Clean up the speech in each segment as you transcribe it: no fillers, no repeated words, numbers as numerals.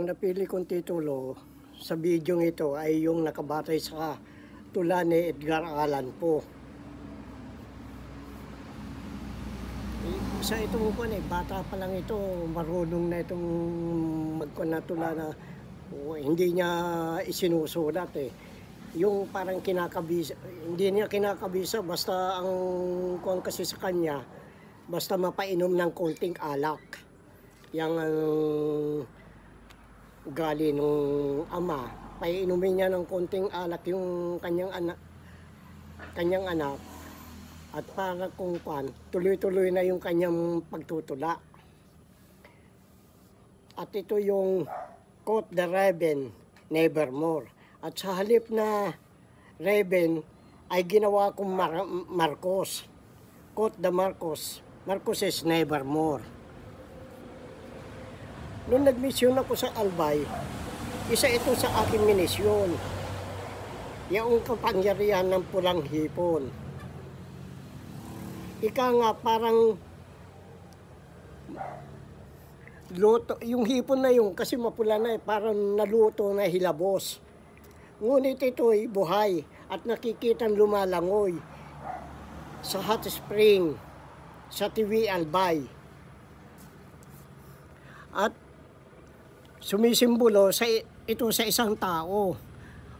Ang napili kong titulo sa video ito ay yung nakabatay sa tula ni Edgar Allan Poe. Isa itong bata pa lang ito, marunong na itong magkuha na tula na hindi niya isinusulat Yung parang kinakabisa, hindi niya kinakabisa, basta ang kuwan kasi sa kanya, basta mapainom ng konting alak. Yang gali nung ama, painumin niya ng konting alak yung kanyang anak, at para kung tuloy-tuloy na yung kanyang pagtutula. At ito yung quote the raven, nevermore. At sa halip na raven ay ginawa kong Marcos. Quote the Marcos, Marcos is nevermore. Nung nagmisyon ako sa Albay, isa ito sa aking minisyon. Yung kapangyarihan ng pulang hipon. Ika nga parang luto, yung hipon na yung kasi mapula na parang naluto na hilabos. Ngunit ito'y buhay at nakikitang lumalangoy sa hot spring sa TV Albay. At sumisimbolo ito sa isang tao.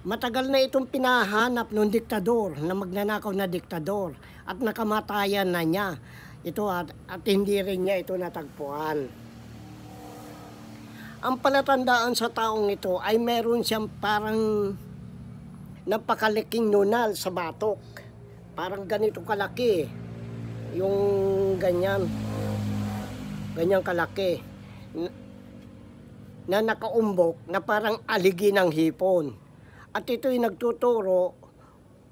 Matagal na itong pinahanap ng diktador, na magnanakaw na diktador, at nakamatayan na niya ito at hindi rin niya ito natagpuan. Ang palatandaan sa taong ito ay meron siyang parang napakalaking nunal sa batok. Parang ganito kalaki. Yung ganyang kalaki. Na nakaumbok na parang aligi ng hipon. At ito'y nagtuturo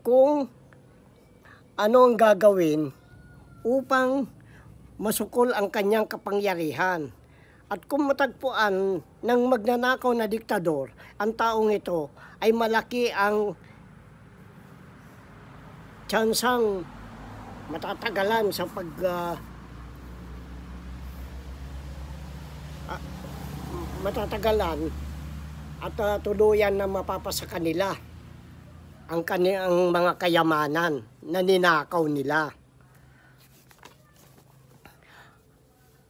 kung ano ang gagawin upang masukol ang kanyang kapangyarihan. At kung matagpuan ng magnanakaw na diktador, ang taong ito ay malaki ang tsansang matatagalan sa matatagalan at tuluyan na mapapasa kanila ang kanilang mga kayamanan na ninakaw nila.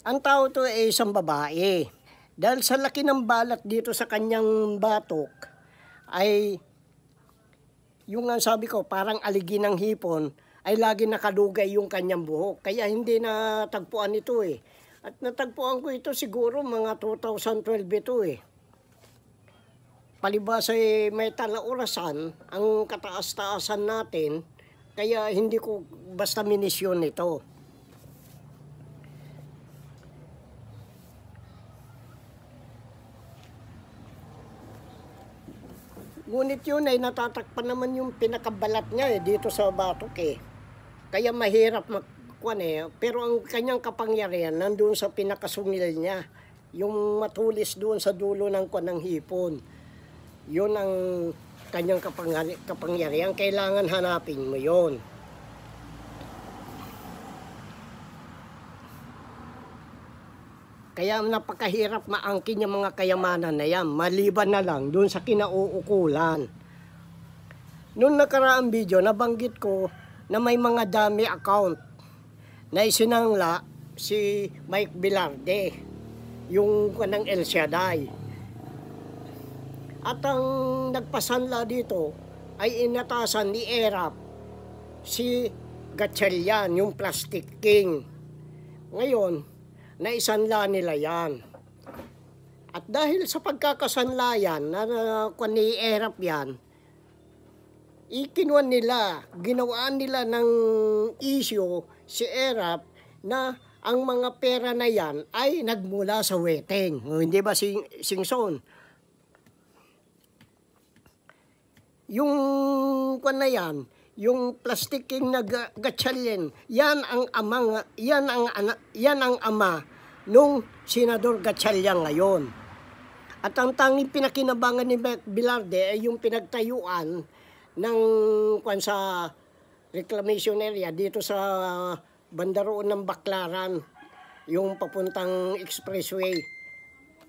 Ang tao to ay isang babae. Dahil sa laki ng balat dito sa kanyang batok, ay yung sabi ko parang aligi ng hipon, ay lagi nakalugay yung kanyang buhok. Kaya hindi natagpuan ito At natagpuan ko ito siguro mga 2012 ito Palibas ay may talaurasan ang kataas-taasan natin, kaya hindi ko basta minisyon ito. Ngunit yun ay natatakpan naman yung pinakabalat niya dito sa batok Kaya mahirap pero ang kanyang kapangyarihan nandun sa pinakasungil niya. Yung matulis doon sa dulo ng hipon. Yun ang kanyang kapangyarihan. Kailangan hanapin mo yun. Kaya napakahirap maangkin yung mga kayamanan na yan, maliban na lang doon sa kinauukulan. Noong nakaraang video, nabanggit ko na may mga dummy account na isinangla si Mike Velarde, yung kanang El Shaddai. At ang nagpasanla dito ay inatasan ni Erap, si Gatchalian, yung Plastic King. Ngayon, naisanla nila yan. At dahil sa pagkakasanla yan, ni Erap yan, ikinuan nila, ginawaan nila ng issue si Erap na ang mga pera na yan ay nagmula sa weteng. Hindi ba Singson? Yung na yan, yung Plastic King na Gatchalian, yan ang ama nung Senador Gatchalian ngayon. At ang tanging pinakinabangan ni Velarde ay yung pinagtayuan ng sa reclamation area dito sa banda roon ng Baclaran, yung papuntang expressway.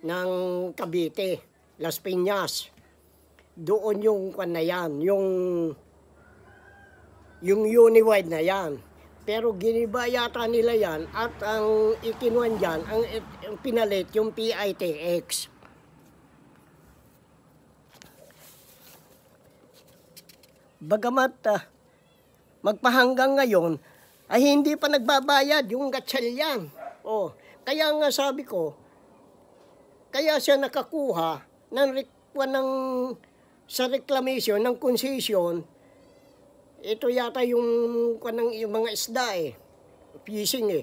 ng Cavite, Las Piñas. Doon yung kwan na yan, yung Uniwide na yan. Pero giniba yata nila yan at ang ikinuan dyan, ang pinalit yung PITX. Bagamat magpahanggang ngayon ay hindi pa nagbabayad yung gatsalyan. Oh, kaya nga sabi ko, kaya siya nakakuha sa reclamation ng concession. Ito yata yung mga isda fishing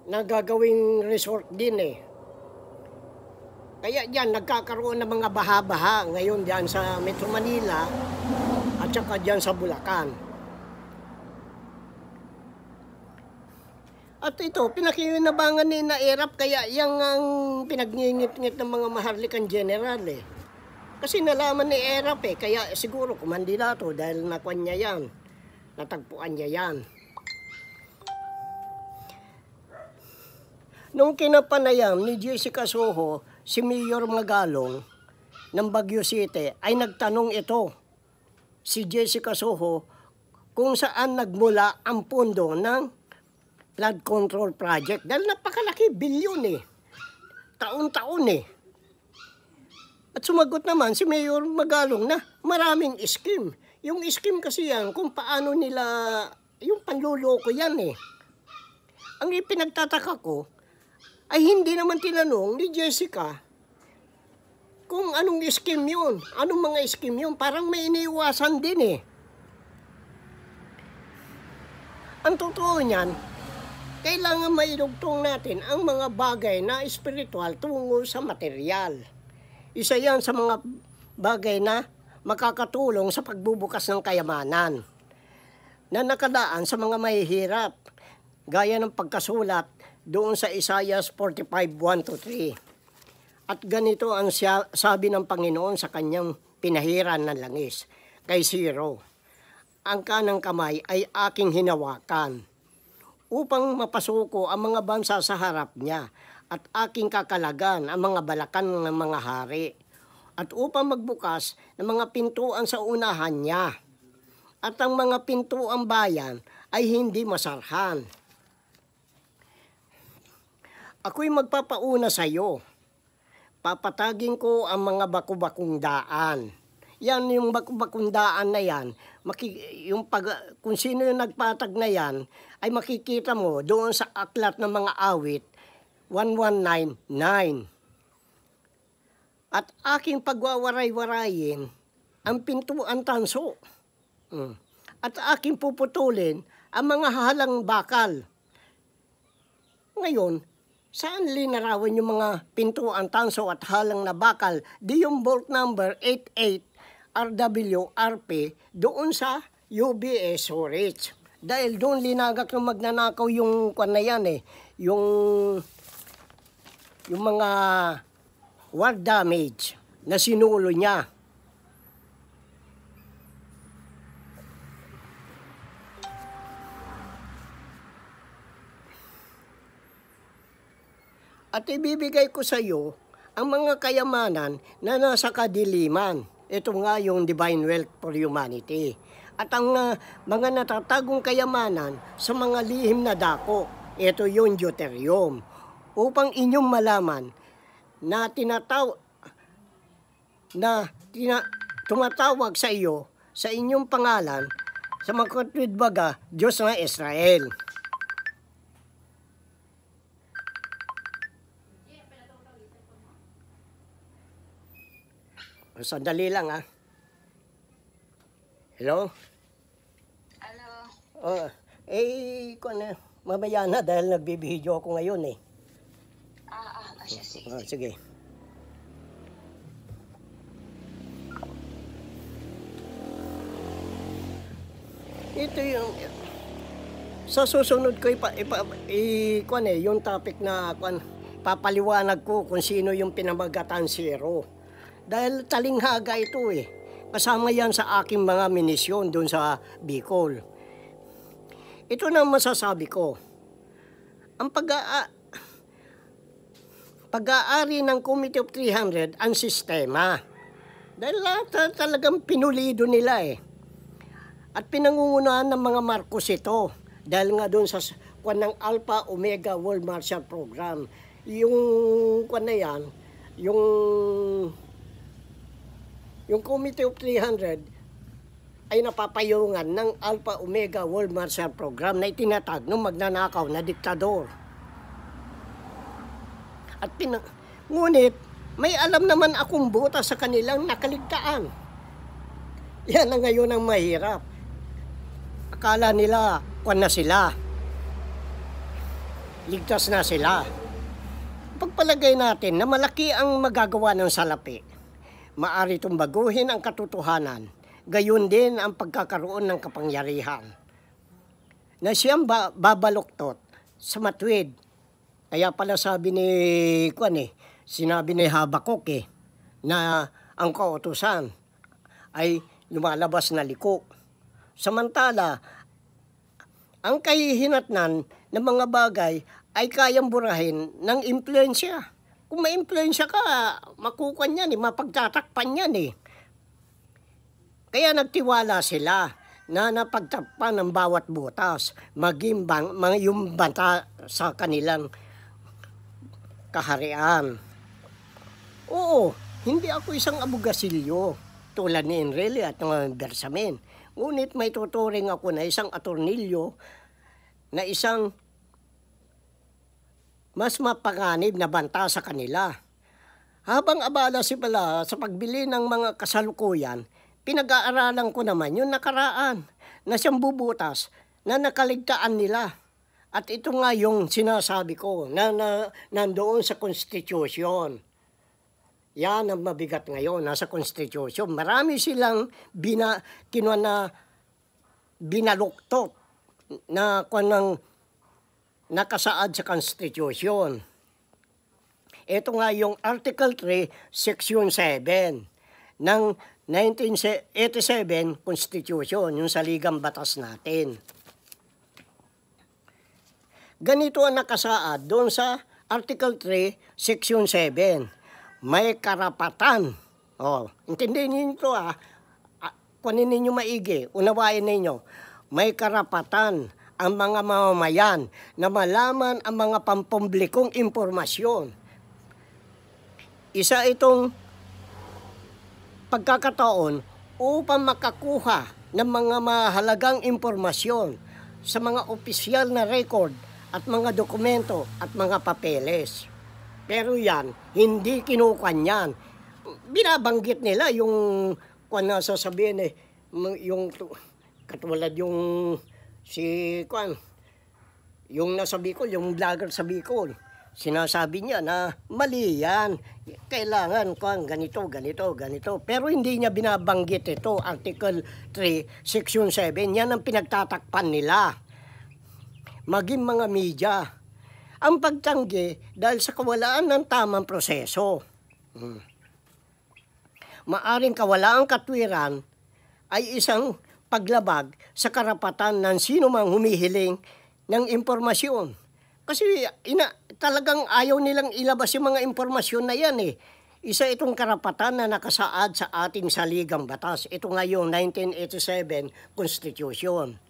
na gagawing resort din Kaya diyan nagkakaroon ng mga baha-baha ngayon diyan sa Metro Manila at saka diyan sa Bulacan. At ito, pinakinabangan ni na ERAP, kaya yang ang pinagningit-ngit ng mga Maharlikan General Kasi nalaman ni ERAP kaya siguro kumandidato dahil nakuan niya yan. Natagpuan niya yan. Nung kinapanayam ni Jessica Soho, si Mayor Magalong ng Baguio City, ay nagtanong ito, si Jessica Soho, kung saan nagmula ang pondo ng flood control project. Dahil napakalaki, bilyon taon-taon At sumagot naman si Mayor Magalong na maraming scheme. Yung scheme kasi yan, kung paano nila, yung panluloko yan Ang ipinagtataka ko, ay hindi naman tinanong ni Jessica kung anong scheme yun. Anong mga scheme yun? Parang may iniiwasan din Ang totoo niyan, kailangan maidugtong natin ang mga bagay na espiritual tungo sa material. Isa yan sa mga bagay na makakatulong sa pagbubukas ng kayamanan na nakadaan sa mga mahihirap, gaya ng pagkasulat doon sa Isaiah 45:1-3. At ganito ang sabi ng Panginoon sa kanyang pinahiran ng langis kay Ciro, ang kanang kamay ay aking hinawakan upang mapasuko ang mga bansa sa harap niya, at aking kakalagan ang mga balakan ng mga hari, at upang magbukas ng mga pintuan sa unahan niya, at ang mga pintuang bayan ay hindi masarhan. Ako'y magpapauna sa iyo. Papatagin ko ang mga baku-bakung daan. Yan yung baku-bakung daan na yan. Kung sino yung nagpatag na yan, ay makikita mo doon sa aklat ng mga awit 1199. At aking pagwawaray-warayin ang pintuan tanso. At aking puputulin ang mga halang bakal. Ngayon, saan linarawan yung mga pintuan tanso at halang na bakal? Di yung bolt number 88 RWRP doon sa UBS storage. Dahil doon linagak ng magnanakaw yung kwan na yan yung mga war damage na sinulo niya. At ibibigay ko sa iyo ang mga kayamanan na nasa kadiliman. Ito nga yung divine wealth for humanity. At ang mga natatagong kayamanan sa mga lihim na dako, ito yung deuterium. Upang inyong malaman na tumatawag sa iyo sa inyong pangalan sa makatwidbaga Diyos ng Israel. Sandali lang Hello? Hello. Mamaya na dahil nagbibideo ako ngayon Sige. Sige. Ito yung sa susunod ko yung topic na papaliwanag ko kung sino yung pinamagatan Ciro. Dahil talinghaga ito Kasama yan sa aking mga minisyon doon sa Bicol. Ito na masasabi ko. pag-aari ng Committee of 300 ang sistema. Dahil talagang pinulido nila eh. At pinangungunahan ng mga Marcos ito. Dahil nga doon sa kwan ng Alpha Omega World Marshall Program. Yung kwan na yan, yung Committee of 300 ay napapayungan ng Alpha Omega World Marshall Program na itinatag ng magnanakaw na diktador. At ngunit, may alam naman akong buta sa kanilang nakaligtaan. Yan ang ngayon ang mahirap. Akala nila, kwan na sila. Ligtas na sila. Pagpalagay natin na malaki ang magagawa ng salapi, maaari itong baguhin ang katotohanan, gayon din ang pagkakaroon ng kapangyarihan. Na siyang babaluktot sa matuwid. Kaya pala sabi ni sinabi ni Habakuk na ang kautusan ay lumalabas na liko. Samantala, ang kahihinatnan ng mga bagay ay kayang burahin ng impluensya. Kung may impluensya ka, makukuha niyan mapagtatakpan yan Kaya nagtiwala sila na napagtakpan ng bawat butas, maging yung banta sa kanilang kaharian. Oo, hindi ako isang abogasilyo tulad ni Enrile at ng Bersamin. Ngunit may tuturing ako na isang atornilyo na isang mas mapanganib na banta sa kanila. Habang abala sila sa pagbili ng mga kasalukuyan, pinag-aaralan ko naman yung nakaraan na siyang bubutas na nakaligtaan nila. At ito nga yung sinasabi ko na nandoon sa Constitution. Yan ang mabigat ngayon, nasa Constitution. Marami silang binaluktot na nakasaad sa Constitution. Ito nga yung Article 3, Section 7 ng 1987 Constitution, yung saligang batas natin. Ganito ang nakasaad doon sa Article 3, Section 7. May karapatan. Intindihin niyo ito kunin ninyo maigi, unawain ninyo. May karapatan ang mga mamamayan na malaman ang mga pampublikong impormasyon. Isa itong pagkakataon upang makakuha ng mga mahalagang impormasyon sa mga opisyal na record at mga dokumento at mga papeles. Pero yan, hindi kinukanyan. Binabanggit nila yung sasabihin yung katulad yung yung nasa Bicol, yung vlogger sa Bicol. Sinasabi niya na mali yan. Kailangan ganito. Pero hindi niya binabanggit ito, Article 3, Section 7. Yan ang pinagtatakpan nila. Maging mga media. Ang pagtanggi dahil sa kawalaan ng tamang proseso. Maaring kawalaang katwiran ay isang paglabag sa karapatan ng sino mang humihiling ng impormasyon. Kasi talagang ayaw nilang ilabas yung mga impormasyon na yan Isa itong karapatan na nakasaad sa ating saligang batas. Ito nga yung 1987 Constitution.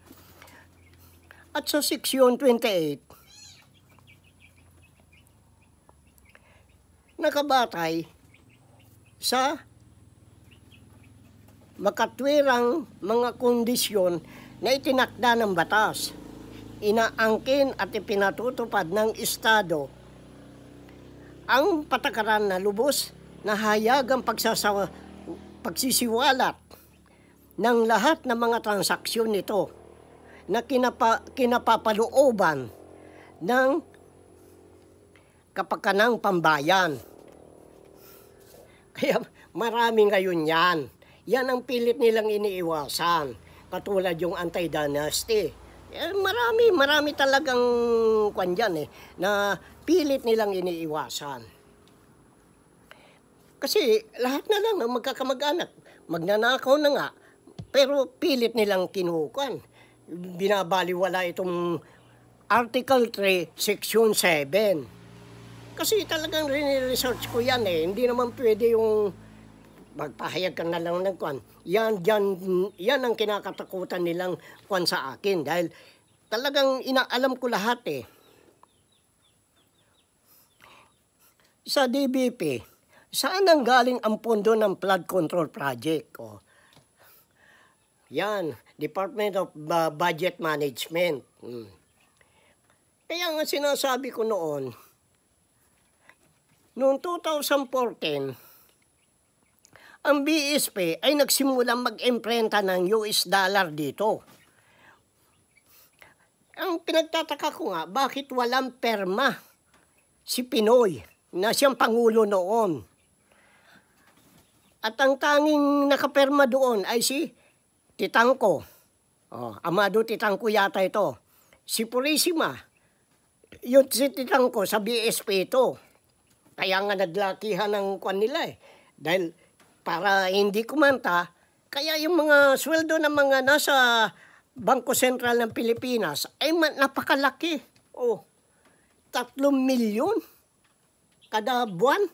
At sa Section 28, nakabatay sa makatwirang mga kondisyon na itinakda ng batas, inaangkin at ipinatutupad ng Estado ang patakaran na lubos na hayagang pagsisiwalat ng lahat ng mga transaksyon nito na kinapapalooban ng kapakanang pambayan. Kaya marami ngayon yan. Yan ang pilit nilang iniiwasan. Katulad yung anti-dynasty. Marami talagang na pilit nilang iniiwasan. Kasi lahat na lang ng magkakamag-anak, magnanakaw na nga, pero pilit nilang kinukuan. Binabaliwala itong Article 3, Section 7. Kasi talagang research ko yan eh. Hindi naman pwede yung magpahayag ka na lang ng kwan. Yan ang kinakatakutan nilang kwan sa akin. Dahil talagang inaalam ko lahat eh. Sa DBP, saan ang galing ang pondo ng flood control project? Oh. Yan, Department of Budget Management. Kaya nga sinasabi ko noon, noong 2014, ang BSP ay nagsimulang mag-imprenta ng US dollar dito. Ang pinagtataka ko nga, bakit walang perma si Pinoy na siyang Pangulo noon? At ang tanging nakaperma doon ay si Titangco. Amado Titangco yata ito. Si Purisima. Yun si Titangco sa BSP ito. Kaya nga naglakihan ng kwan nila eh. Dahil para hindi kumanta, kaya yung mga sweldo ng mga nasa Bangko Sentral ng Pilipinas ay napakalaki. 3 milyon kada buwan.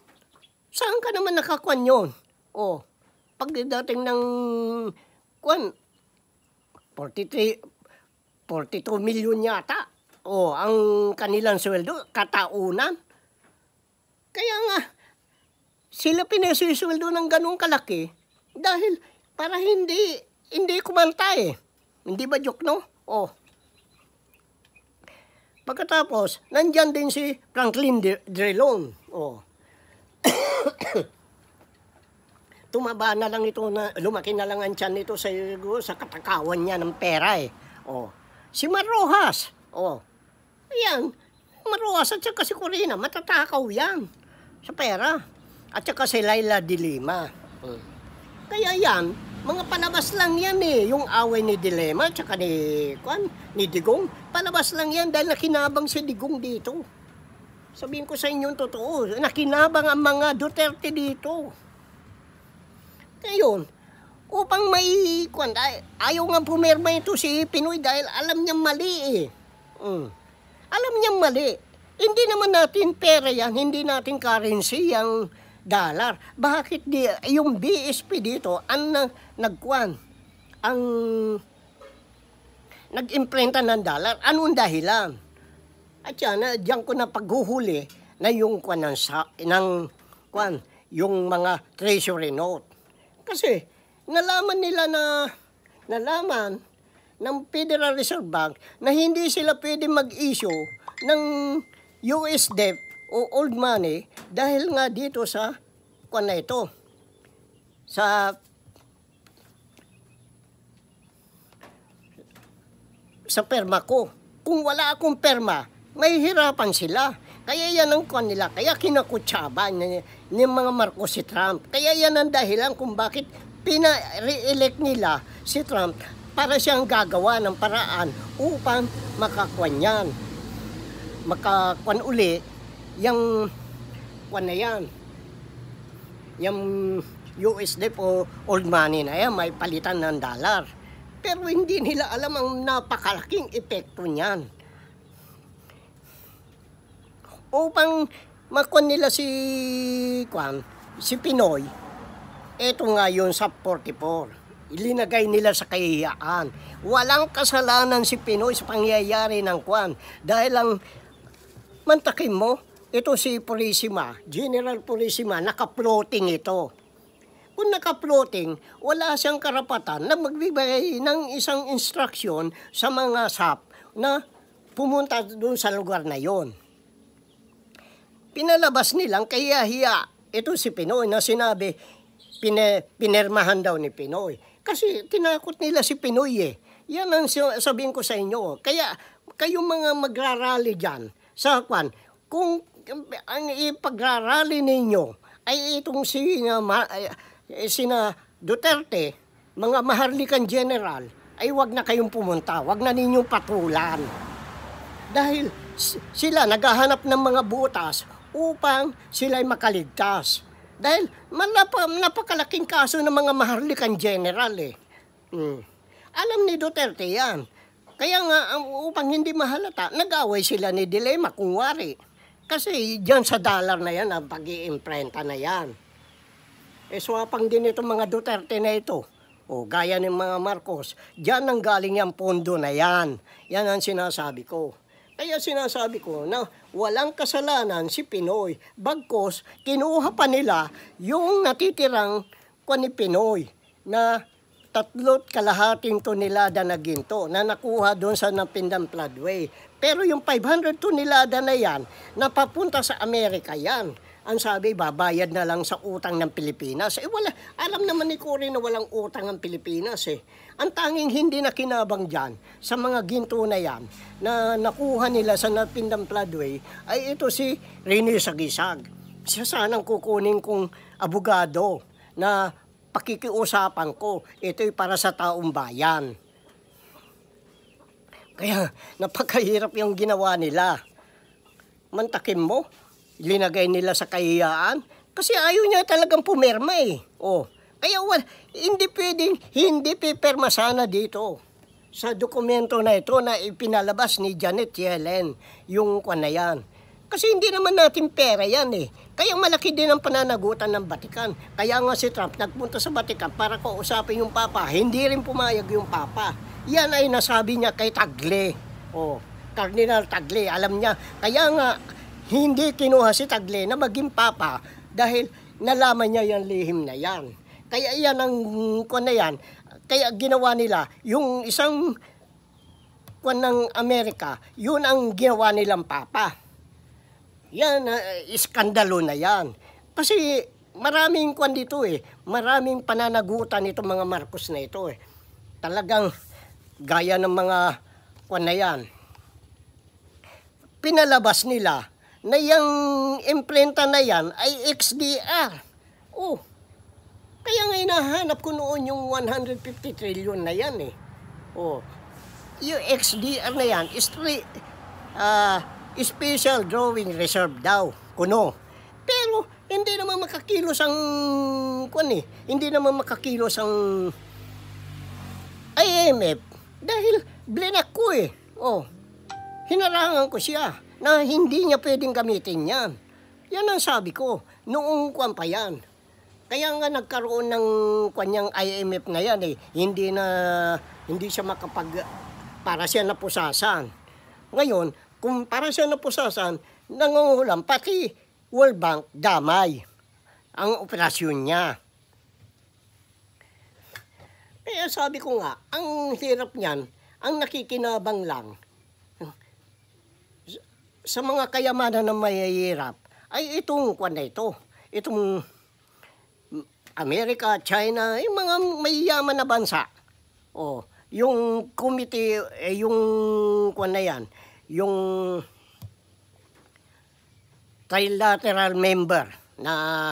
Saan ka naman nakakwan yun? Pagdating ng kwan, 42 milyon yata. Ang kanilang sweldo, kataunan. Kaya nga, sila pinasisweldo ng ganung kalaki dahil para hindi kumanta eh. Hindi ba joke, no? Pagkatapos, nandyan din si Franklin Drilon. Tumaba na lang ito, lumaki na lang ang tiyan nito sa katakawan niya ng pera eh. Si Marrojas. Ayan, Marrojas at saka si Corina, matatakaw yan sa pera. At saka si Laila de Lima. Kaya yan, mga palabas lang yan eh. Yung away ni De Lima at saka ni Digong. Palabas lang yan dahil nakinabang si Digong dito. Sabihin ko sa inyo totoo, nakinabang ang mga Duterte dito. Ngayon, upang ayaw nga pumirma ito si Pinoy dahil alam niyang mali eh. Alam niyang mali. Hindi naman natin pera yan, hindi natin currency yung dollar. Bakit yung BSP dito ang nag-imprenta ng dollar? Anong dahilan? At yan, diyan ko na paghuhuli na yung yung mga treasury note. Kasi nalaman ng Federal Reserve Bank na hindi sila pwede mag-issue ng US debt o old money dahil nga dito sa sa perma ko. Kung wala akong perma, may hirapan sila. Kaya yan ang nila. Kaya kinakutsaba ng mga Marcos si Trump. Kaya yan ang dahilan kung bakit pina-re-elect nila si Trump para siyang gagawa ng paraan upang makakwan yan. Makakwan uli yung na yan. Yung US debt o old money na yan, may palitan ng dollar. Pero hindi nila alam ang napakalaking epekto niyan. Upang makwan nila si Pinoy, eto nga yun sa 44. Ilinagay nila sa kahiyaan. Walang kasalanan si Pinoy sa pangyayari ng dahil lang mantakin mo, ito si Purisima, General Purisima, naka-floating ito. Kung naka-floating, wala siyang karapatan na magbibigay ng isang instruction sa mga SAP na pumunta doon sa lugar na yon. Pinalabas nilang kahiya-hiya ito si Pinoy na sinabi, pinermahan daw ni Pinoy. Kasi tinakot nila si Pinoy eh. Yan ang sabihin ko sa inyo. Kaya kayong mga magrarally dyan sa kung ang ipagrarally ninyo ay itong sina Duterte, mga maharlikan general, ay wag na kayong pumunta, wag na ninyong patulan. Dahil sila naghahanap ng mga butas upang sila'y makaligtas. Dahil napakalaking kaso ng mga maharlikan general eh. Alam ni Duterte yan. Kaya nga, upang hindi mahalata, nag-away sila ni De Lima kung wari. Kasi dyan sa dollar na yan, ang pag-iimprenta na yan. Swapang din itong mga Duterte na ito. Gaya ng mga Marcos, dyan ang galing yung pondo na yan. Yan ang sinasabi ko. Kaya sinasabi ko na walang kasalanan si Pinoy. Bagkos, kinuha pa nila yung natitirang ni Pinoy na 3.5 tonelada na ginto na nakuha doon sa Napindang Floodway. Pero yung 500 tonelada na yan, napapunta sa Amerika yan. Ang sabi, babayad na lang sa utang ng Pilipinas. Wala, alam naman ni Cory na walang utang ang Pilipinas Ang tanging hindi na kinabang dyan sa mga ginto na yan na nakuha nila sa Napindang Floodway ay ito si Rene Sagisag. Siya sanang kukunin kong abogado na pakikiusapan ko. Ito'y para sa taong bayan. Kaya napakahirap yung ginawa nila. Mantakin mo, linagay nila sa kahiyaan kasi ayaw niya talagang pumirma Kaya hindi pwedeng hindi pipirma sana dito sa dokumento na ito na ipinalabas ni Janet Yellen yung na yan. Kasi hindi naman natin pera yan Kaya malaki din ang pananagutan ng Vatican. Kaya nga si Trump nagpunta sa Vatican para kausapin yung Papa. Hindi rin pumayag yung Papa. Yan ay nasabi niya kay Tagle. Cardinal Tagle, alam niya. Kaya nga hindi kinuha si Tagle na maging Papa dahil nalaman niya yung lihim na yan. Kaya yan ang na yan. Kaya ginawa nila yung isang ng Amerika, yun ang ginawa nilang Papa. Yan, iskandalo na yan. Kasi maraming dito maraming pananagutan itong mga Marcos na ito Talagang gaya ng mga na yan. Pinalabas nila na yung imprenta na yan ay XDR. Kaya nga hinahanap ko noon yung 150 trillion na yan Yung XDR na yan is special drawing reserve daw, kuno. Pero hindi naman makakilos ang hindi naman makakilos ang IMF dahil blinak ko hinarangan ko siya na hindi niya pwedeng gamitin yan. Yan ang sabi ko, noong pa yan. Kaya nga nagkaroon ng kanyang IMF na yan hindi siya para siya napusasan. Ngayon, kung para siya napusasan, nangungulam, pati World Bank damay ang operasyon niya. Kaya sabi ko nga, ang hirap niyan, ang nakikinabang lang sa mga kayamanan na mayayirap ay itong na ito. Itong Amerika, China, yung mga mayayaman na bansa. Yung committee, yung na yan, yung trilateral member na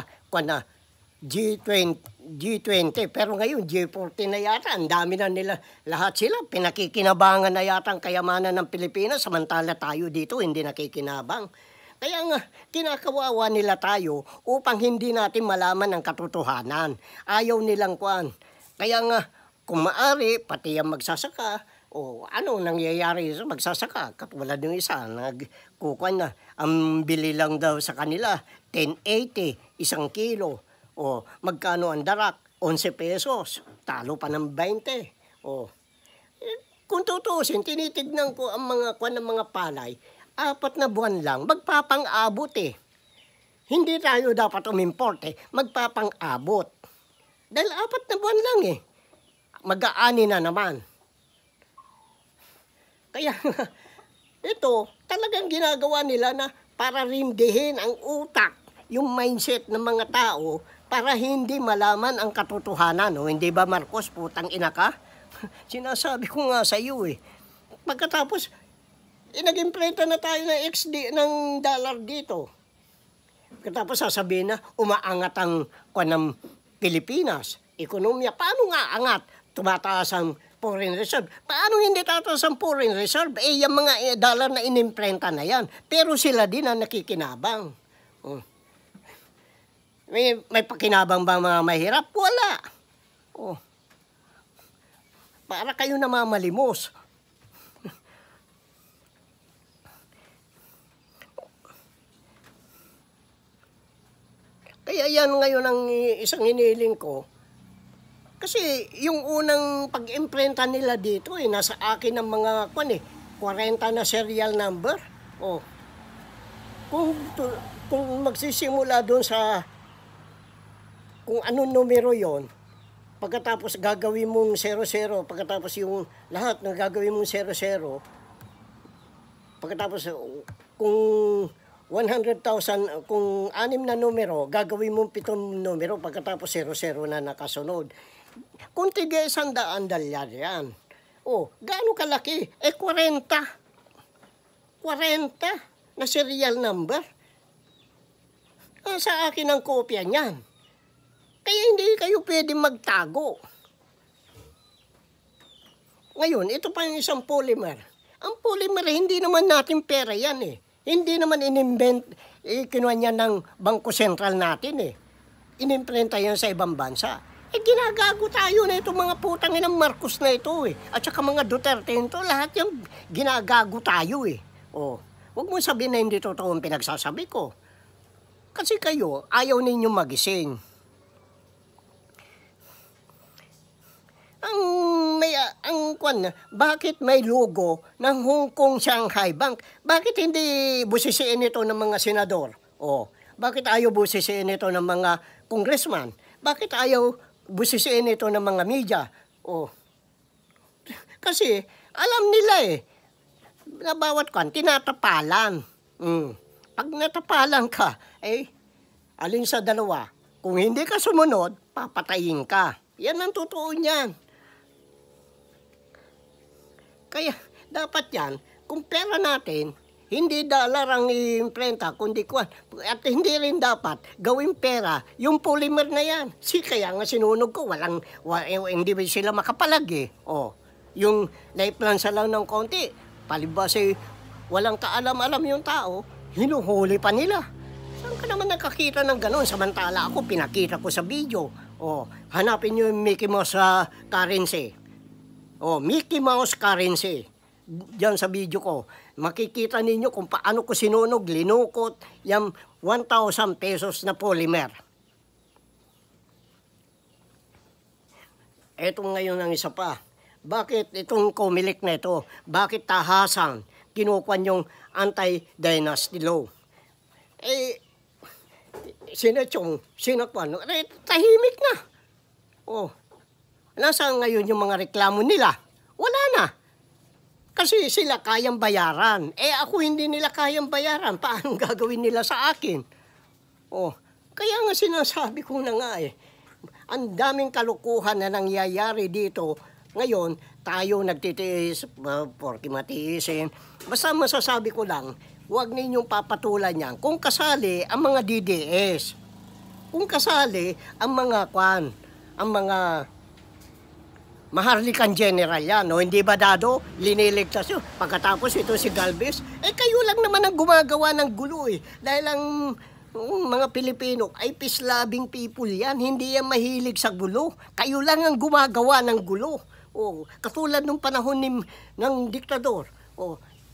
G20, pero ngayon G40 na yata, ang dami na nila, lahat sila pinakikinabangan na yata ang kayamanan ng Pilipinas, samantala tayo dito hindi nakikinabang. Kaya nga, kinakawawa nila tayo upang hindi natin malaman ang katotohanan. Ayaw nilang Kaya nga, kung maaari, pati ang magsasaka, ano nangyayari sa magsasaka? Katulad ng isa, nagkukuan na, ang bili lang daw sa kanila, 10.80, 1 kilo. Magkano ang darak? 11 pesos. Talo pa ng 20. Kung tutusin, tinitignan ko ang mga ng mga palay, 4 na buwan lang, magpapang-abot Hindi tayo dapat umimport magpapang-abot. Dahil 4 na buwan lang mag-aani na naman. Kaya ito, talagang ginagawa nila na para rindihin ang utak, yung mindset ng mga tao para hindi malaman ang katotohanan. Hindi ba Marcos, putang ina ka? Sinasabi ko nga sa iyo Pagkatapos, nag-imprenta na tayo ng ng dollar dito. Pagkatapos sasabihin na umaangat ang ng Pilipinas. Ekonomiya, paano nga angat? Tumataas ang foreign reserve. Paano hindi tataas ang foreign reserve? Yung mga dollar na inimprenta na yan. Pero sila din ang nakikinabang. May pakinabang ba mga mahirap? Wala. Para kayo namamalimos. Kaya yan ngayon ang isang hiniling ko. Kasi yung unang pag-imprenta nila dito nasa akin ng mga 40 na serial number. Oh. Kung magsisimula doon sa kung anong numero yon, pagkatapos gagawin mong 00, pagkatapos yung lahat ng gagawin mong 00, pagkatapos kung 100,000, kung 6 na numero, gagawin mong 7 numero, pagkatapos 00 na nakasunod. Kung tigay 100 dolyar yan. Oh, gaano kalaki? 40 na serial number. Sa akin ang kopya niyan. Kaya hindi kayo pwedeng magtago. Ngayon, ito pa yung isang polymer. Ang polymer, hindi naman natin pera yan Hindi naman in-invent, kinuha niya ng Bangko Sentral natin Inimprenta yan sa ibang bansa. Ginagago tayo na itong mga putang ng Marcos na ito At saka mga Duterte ito, lahat yung ginagago tayo Oh, huwag mo sabihin na hindi totoo ang pinagsasabi ko. Kasi kayo, ayaw ninyo magising. Bakit may logo ng Hong Kong Shanghai Bank? Bakit hindi busisiin ito ng mga senador? Oh, bakit ayaw busisiin ito ng mga congressman? Bakit ayaw busisiin ito ng mga media? Oh, kasi alam nila na bawat tinatapalan. Pag natapalan ka, alin sa dalawa? Kung hindi ka sumunod, papatayin ka. Yan ang totoo niyan. Kaya dapat yan, kung pera natin, hindi dollar ang i-imprenta, kundi kwan. At hindi rin dapat gawin pera yung polymer na yan. Kaya nga sinunog ko, hindi ba sila makapalag Oh, yung naiplansa lang ng konti, palibas walang kaalam-alam yung tao, hinuhuli pa nila. Saan ka naman nakakita ng gano'n? Samantala ako, pinakita ko sa video. Oh, hanapin nyo yung Mickey Mouse currency. Oh, Mickey Mouse currency. Diyan sa video ko. Makikita ninyo kung paano ko sinunog, linukot, yung 1,000 pesos na polymer. Eto ngayon ang isa pa. Bakit itong Comelec na ito? Bakit tahasan? Kinukuha yung anti-dynasty law. Tahimik na. Oh, nasaan ngayon yung mga reklamo nila? Wala na. Kasi sila kayang bayaran. Ako hindi nila kayang bayaran. Paano gagawin nila sa akin? Oh, kaya nga sinasabi ko na nga ang daming kalukuhan na nangyayari dito. Ngayon, tayo nagtitiis, porque matiisin. Basta masasabi ko lang, huwag ninyong papatulan yan. Kung kasali ang mga DDS, kung kasali ang mga ang mga Maharlikan General yan, hindi ba Dado? Liniligtas yun. Pagkatapos ito si Galvez, kayo lang naman ang gumagawa ng gulo Dahil ang mga Pilipino ay peace-loving people yan. Hindi yan mahilig sa gulo. Kayo lang ang gumagawa ng gulo. Katulad nung panahon ng diktador.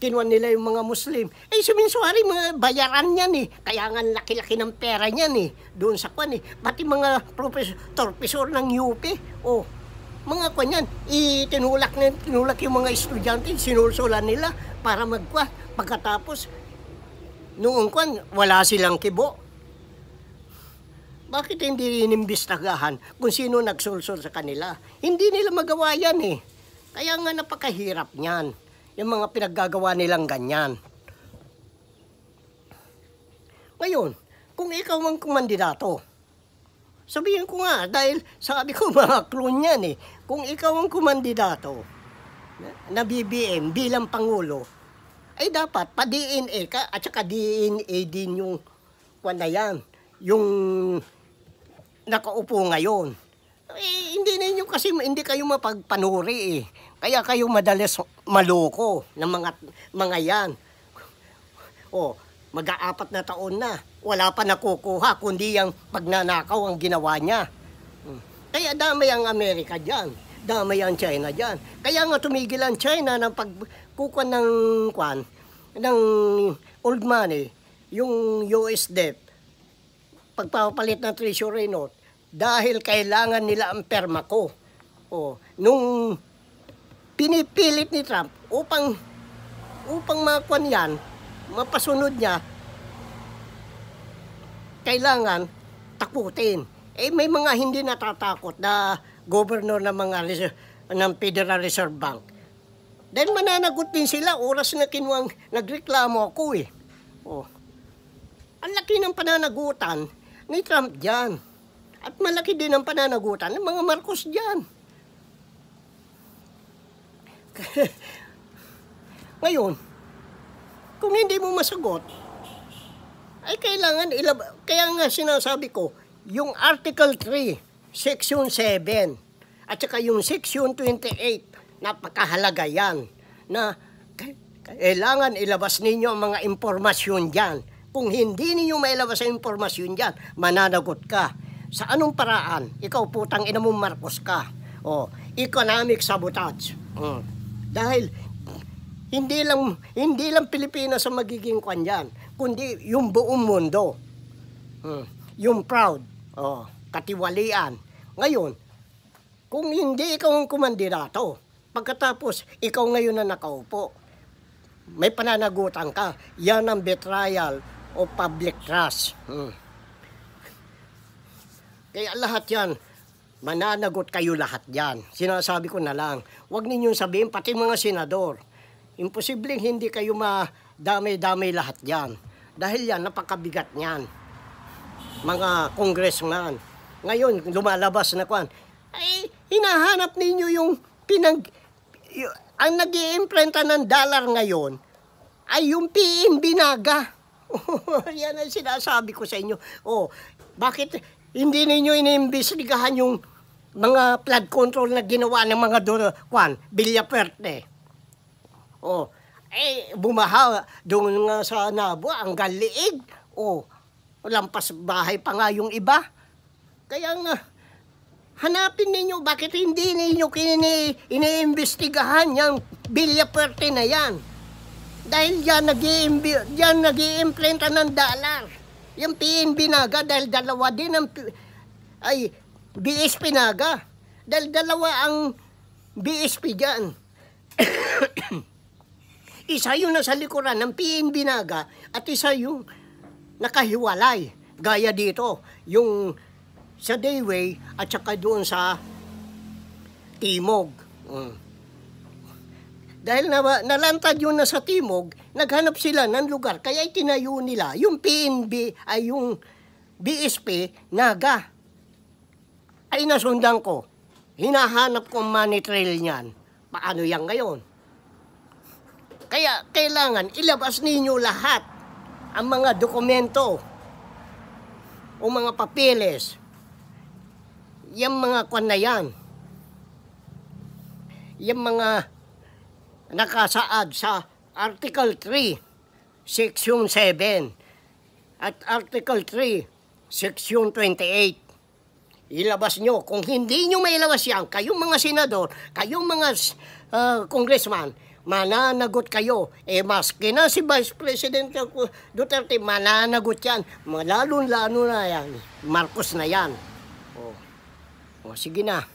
Kinuha nila yung mga Muslim. Suminsuari, mga bayaran yan Kaya nga laki-laki ng pera niyan Doon sa Pati mga professor ng UP. Mga kanyan, tinulak yung mga estudyante, sinulsulan nila para magkwa. Pagkatapos, noong wala silang kibo. Bakit hindi inimbestagahan kung sino nagsulsul sa kanila? Hindi nila magawa yan Kaya nga napakahirap niyan, yung mga pinaggagawa nilang ganyan. Ngayon, kung ikaw ang kumandidato, sabihin ko nga, dahil sabi ko mga clone yan kung ikaw ang kumandidato na BBM bilang Pangulo, dapat pa-DNA ka at saka DNA din yung yan, yung nakaupo ngayon. Hindi ninyo kasi, hindi kayo mapagpanuri Kaya kayo madalas maloko ng mga yan. Mag-aapat na taon na, wala pa nakukuha, kundi yung pagnanakaw ang ginawa niya. Kaya damay ang Amerika dyan, damay ang China dyan. Kaya nga tumigil ang China ng pagkukuha ng old money, yung US debt. pagpapalit ng treasury note dahil kailangan nila ang perma ko. Nung pinipilit ni Trump upang makuha yan, mapasunod niya, kailangan takutin. May mga hindi natatakot na governor ng ng Federal Reserve Bank. Dahil mananagot din sila, oras na kinuwang nagreklamo ako Ang laki ng pananagutan ni Trump dyan. At malaki din ang pananagutan ng mga Marcos dyan. Ngayon, kung hindi mo masagot, ay kailangan kaya nga sinasabi ko, yung Article 3, Section 7, at saka yung Section 28, napakahalaga yan, na kailangan ilabas ninyo ang mga impormasyon dyan. Kung hindi ninyo mailabas ang impormasyon dyan, mananagot ka. Sa anong paraan? Ikaw putang ina mo Marcos ka. Economic sabotage. Dahil hindi lang Pilipinas ang magiging kwan dyan, kundi yung buong mundo. Yung proud, katiwalian. Ngayon, kung hindi ikaw ang kumandidato, pagkatapos ikaw ngayon na nakaupo, may pananagutan ka, yan ang betrayal o public trust. Kaya lahat yan, mananagot kayo lahat yan. Sinasabi ko na lang, huwag ninyong sabihin, pati mga senador, imposibleng hindi kayo madamay-damay lahat yan. Dahil yan, napakabigat niyan. Mga congressman. Ngayon, lumalabas na kwan. Hinahanap ninyo yung ang nag-iimprenta ng dollar ngayon ay yung PNB Naga. Yan ang sinasabi ko sa inyo. Bakit hindi ninyo iniimbestigahan yung mga flood control na ginawa ng mga Villaperte? Bumaha doon nga sa Nabua, ang galiig. Lampas bahay pa nga yung iba. Kaya nga, hanapin ninyo bakit hindi ninyo iniimbestigahan yung Villaperte na yan. Dahil yan nag-i-implanta ng dollar. Yung PNB Naga, dahil dalawa din ang BSP Naga. Dahil dalawa ang BSP dyan. Isa yung nasa likuran ng PNB Naga at isa yung nakahiwalay. Gaya dito, yung sa Dayway at saka doon sa Timog. Dahil nalantad yun na sa Timog, naghanap sila ng lugar, kaya itinayo nila yung PNB ay yung BSP Naga. Ay nasundan ko, hinahanap ko ang money trail niyan. Paano yan ngayon? Kaya kailangan ilabas ninyo lahat ang mga dokumento o mga papeles. Yung mga kwan na yan. Yung mga nakasaad sa Article 3, Section 7 at Article 3, Section 28. Ilabas nyo. Kung hindi nyo mailabas yan, kayong mga senador, kayong mga congressman, mananagot kayo. Maski na si Vice President Duterte, mananagot yan. Lalo na yan. Marcos na yan. Sige na.